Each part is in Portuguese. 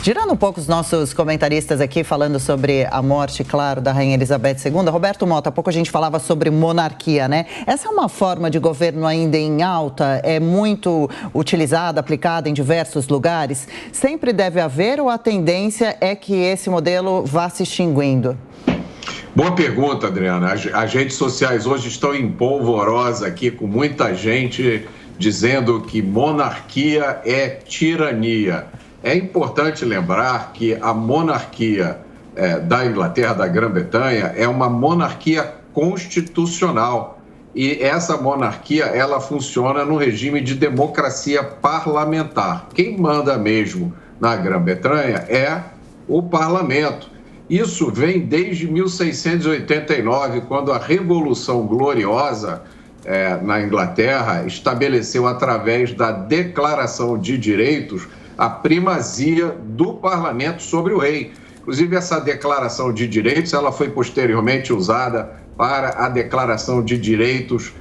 Girando um pouco os nossos comentaristas aqui, falando sobre a morte, claro, da Rainha Elizabeth II. Roberto Mota, há pouco a gente falava sobre monarquia, né? Essa é uma forma de governo ainda em alta, é muito utilizada, aplicada em diversos lugares. Sempre deve haver ou a tendência é que esse modelo vá se extinguindo? Boa pergunta, Adriana. As redes sociais hoje estão em polvorosa aqui, com muita gente dizendo que monarquia é tirania. É importante lembrar que a monarquia da Inglaterra, da Grã-Bretanha, é uma monarquia constitucional. E essa monarquia, ela funciona no regime de democracia parlamentar. Quem manda mesmo na Grã-Bretanha é o parlamento. Isso vem desde 1689, quando a Revolução Gloriosa na Inglaterra estabeleceu, através da Declaração de Direitos, a primazia do parlamento sobre o rei. Inclusive, essa Declaração de Direitos ela foi posteriormente usada para a Declaração de Direitos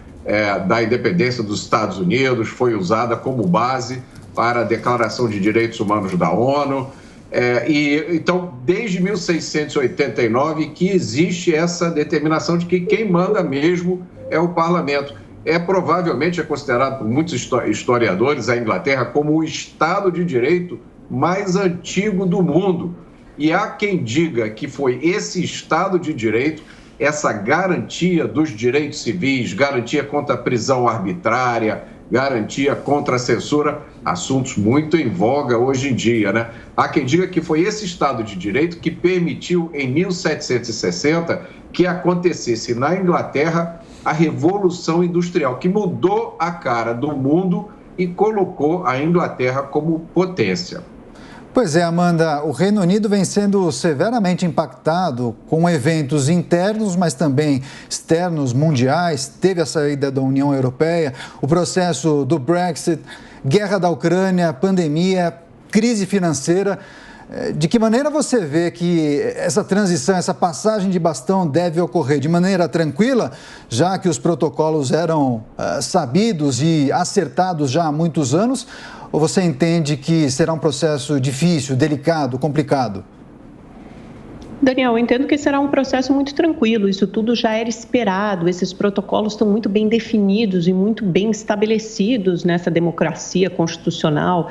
da Independência dos Estados Unidos, foi usada como base para a Declaração de Direitos Humanos da ONU. Então, desde 1689 que existe essa determinação de que quem manda mesmo é o parlamento. Provavelmente é considerado por muitos historiadores a Inglaterra como o Estado de Direito mais antigo do mundo. E há quem diga que foi esse Estado de Direito, essa garantia dos direitos civis, garantia contra a prisão arbitrária, garantia contra a censura, assuntos muito em voga hoje em dia, né? Há quem diga que foi esse Estado de Direito que permitiu, em 1760, que acontecesse na Inglaterra a Revolução Industrial, que mudou a cara do mundo e colocou a Inglaterra como potência. Pois é, Amanda, o Reino Unido vem sendo severamente impactado com eventos internos, mas também externos, mundiais. Teve a saída da União Europeia, o processo do Brexit, guerra da Ucrânia, pandemia, crise financeira. De que maneira você vê que essa transição, essa passagem de bastão deve ocorrer? De maneira tranquila, já que os protocolos eram sabidos e acertados já há muitos anos? Ou você entende que será um processo difícil, delicado, complicado? Daniel, eu entendo que será um processo muito tranquilo, isso tudo já era esperado, esses protocolos estão muito bem definidos e muito bem estabelecidos nessa democracia constitucional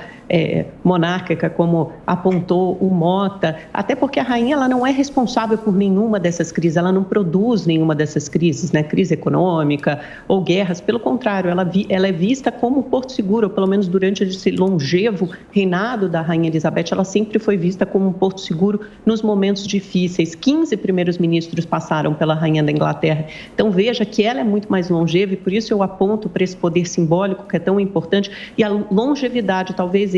monárquica, como apontou o Mota, até porque a rainha ela não é responsável por nenhuma dessas crises, ela não produz nenhuma dessas crises, né? Crise econômica ou guerras, pelo contrário, ela é vista como porto seguro, ou pelo menos durante esse longevo reinado da Rainha Elizabeth, ela sempre foi vista como um porto seguro nos momentos difíceis. 15 primeiros ministros passaram pela Rainha da Inglaterra, então veja que ela é muito mais longeva e por isso eu aponto para esse poder simbólico que é tão importante e a longevidade, talvez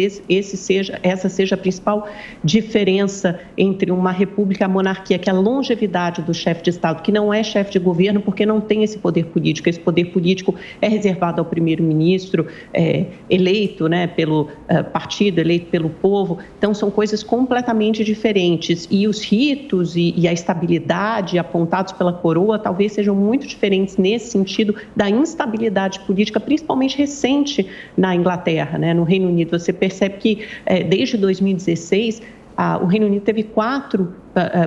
essa seja a principal diferença entre uma república e a monarquia, que é a longevidade do chefe de Estado, que não é chefe de governo porque não tem esse poder político. Esse poder político é reservado ao primeiro-ministro, eleito, né, pelo partido, eleito pelo povo. Então, são coisas completamente diferentes. E os ritos e a estabilidade apontados pela coroa talvez sejam muito diferentes nesse sentido da instabilidade política, principalmente recente na Inglaterra, né? No Reino Unido, você percebe que desde 2016 o Reino Unido teve 4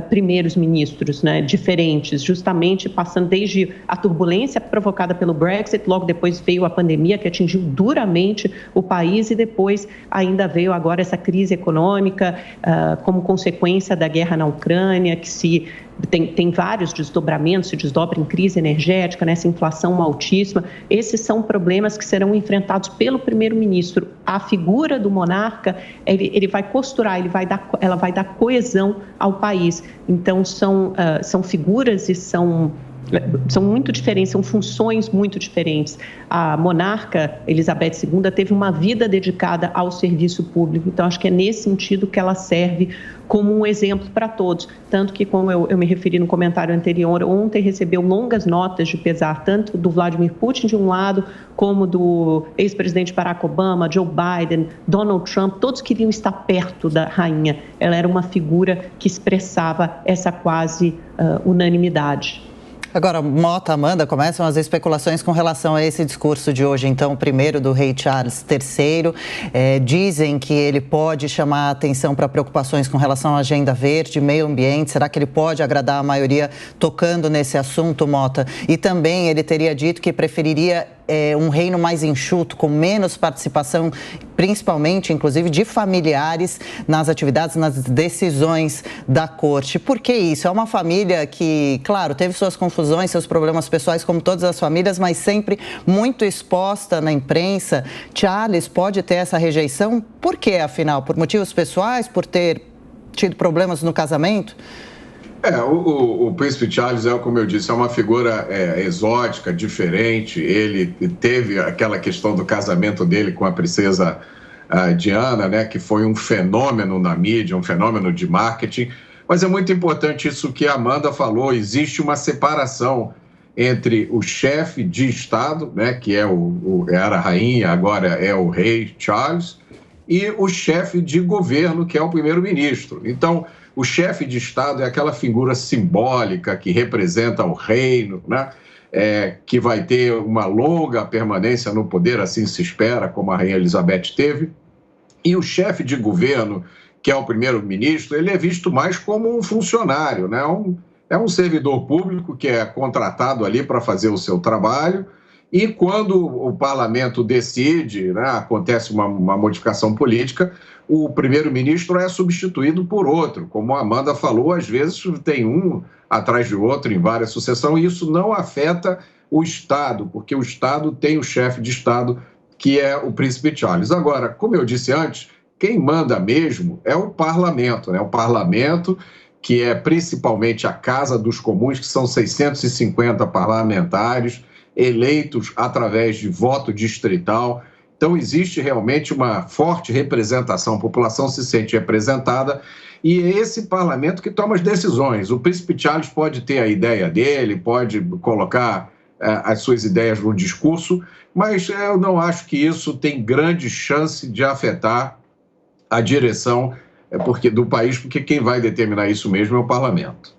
primeiros ministros, né, diferentes, justamente passando desde a turbulência provocada pelo Brexit, logo depois veio a pandemia que atingiu duramente o país e depois ainda veio agora essa crise econômica como consequência da guerra na Ucrânia, que tem vários desdobramentos, se desdobra em crise energética, nessa inflação altíssima. Esses são problemas que serão enfrentados pelo primeiro-ministro. A figura do monarca, ele vai costurar, ela vai dar coesão ao país. Então, são figuras e são muito diferentes, são funções muito diferentes. A monarca Elizabeth II teve uma vida dedicada ao serviço público, então acho que é nesse sentido que ela serve como um exemplo para todos. Tanto que, como eu me referi no comentário anterior, ontem recebeu longas notas de pesar, tanto do Vladimir Putin de um lado, como do ex-presidente Barack Obama, Joe Biden, Donald Trump, todos queriam estar perto da rainha. Ela era uma figura que expressava essa quase unanimidade. Agora, Mota, Amanda, começam as especulações com relação a esse discurso de hoje, então, primeiro do rei Charles III. Dizem que ele pode chamar a atenção para preocupações com relação à agenda verde, meio ambiente. Será que ele pode agradar a maioria tocando nesse assunto, Mota? E também ele teria dito que preferiria um reino mais enxuto, com menos participação, principalmente, inclusive, de familiares nas atividades, nas decisões da corte. Por que isso? É uma família que, claro, teve suas confusões, seus problemas pessoais, como todas as famílias, mas sempre muito exposta na imprensa. Charles pode ter essa rejeição? Por quê, afinal? Por motivos pessoais? Por ter tido problemas no casamento? O príncipe Charles como eu disse, é uma figura exótica, diferente. Ele teve aquela questão do casamento dele com a princesa Diana, né, que foi um fenômeno na mídia, um fenômeno de marketing. Mas é muito importante isso que a Amanda falou, existe uma separação entre o chefe de Estado, né, que era a rainha, agora é o rei Charles, e o chefe de governo, que é o primeiro-ministro. Então, o chefe de Estado é aquela figura simbólica que representa o reino, né? Que vai ter uma longa permanência no poder, assim se espera, como a rainha Elizabeth teve. E o chefe de governo, que é o primeiro-ministro, ele é visto mais como um funcionário, né? É um servidor público que é contratado ali para fazer o seu trabalho. E quando o parlamento decide, né, acontece uma modificação política, o primeiro-ministro é substituído por outro. Como a Amanda falou, às vezes tem um atrás de outro em várias sucessões, e isso não afeta o Estado, porque o Estado tem o chefe de Estado, que é o príncipe Charles. Agora, como eu disse antes, quem manda mesmo é o parlamento, né? O parlamento, que é principalmente a Casa dos Comuns, que são 650 parlamentares, eleitos através de voto distrital. Então, existe realmente uma forte representação, a população se sente representada, e é esse parlamento que toma as decisões. O príncipe Charles pode ter a ideia dele, pode colocar as suas ideias no discurso, mas eu não acho que isso tem grande chance de afetar a direção do país, porque quem vai determinar isso mesmo é o parlamento.